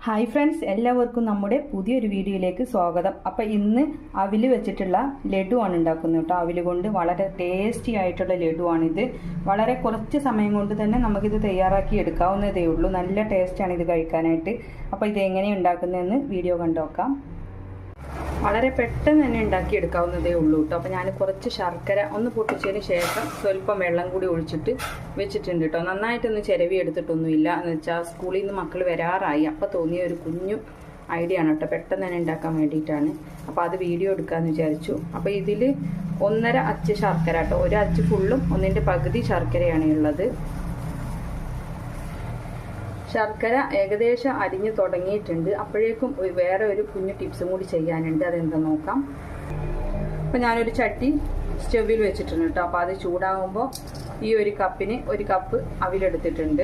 Hi friends, എല്ലാവർക്കും നമ്മുടെ പുതിയൊരു വീഡിയോയിലേക്ക് സ്വാഗതം. അപ്പോൾ ഇന്ന് അവിൽ വെച്ചിട്ടുള്ള ലഡുവാണ് ഉണ്ടാക്കുന്നത് കേട്ടോ. അവിൽ കൊണ്ട് വളരെ ടേസ്റ്റി ആയിട്ടുള്ള ലഡുവാണിത്. വളരെ കുറച്ച് സമയം കൊണ്ട് തന്നെ നമുക്കിത് തയ്യാറാക്കി എടുക്കാവുന്നതേ ഉള്ളൂ. നല്ല ടേസ്റ്റാണ് ഇത് കഴിക്കാനായിട്ട്. അപ്പോൾ ഇത് എങ്ങനെയാണ് ഉണ്ടാക്കുന്നതെന്ന് വീഡിയോ കണ്ടുനോക്കാം. വളരെ പെട്ടെന്ന് തന്നെ ഉണ്ടാക്കിയെടുക്കാവുന്നതേ ഉള്ളൂ കേട്ടോ. അപ്പോൾ ഞാൻ കുറച്ച് ശർക്കര ഒന്ന് പൊട്ടിച്ചതിന് ശേഷം സ്വല്പം വെള്ളം കൂടി ഒഴിച്ചിട്ട് വെച്ചിട്ടുണ്ട് കേട്ടോ. നന്നായിട്ടൊന്ന് ചിരവി എടുത്തിട്ടൊന്നുമില്ല. എന്ന് വെച്ചാൽ സ്കൂളിൽ നിന്ന് മക്കൾ വരാറായി, അപ്പോൾ തോന്നിയ ഒരു കുഞ്ഞു ഐഡിയ ആണ് കേട്ടോ. പെട്ടെന്ന് തന്നെ ഉണ്ടാക്കാൻ വേണ്ടിയിട്ടാണ്. അപ്പോൾ അത് വീഡിയോ എടുക്കാമെന്ന് വിചാരിച്ചു. അപ്പോൾ ഇതിൽ 1.5 അച്ച് ശർക്കര കേട്ടോ. 1 അച്ച് ഫുള്ളും 1/2 പകുതി ശർക്കരയാണ് ഉള്ളത്. ശർക്കര ഏകദേശം അരിഞ്ഞ് തുടങ്ങിയിട്ടുണ്ട്. അപ്പോഴേക്കും വേറെ ഒരു കുഞ്ഞു ടിപ്സും കൂടി ചെയ്യാനുണ്ട്. അതെന്താ നോക്കാം. അപ്പോൾ ഞാനൊരു ചട്ടി സ്റ്റവിൽ വെച്ചിട്ടുണ്ട് കേട്ടോ. അപ്പോൾ അത് ചൂടാകുമ്പോൾ ഈ ഒരു കപ്പിന് 1 കപ്പ് അവിലെടുത്തിട്ടുണ്ട്.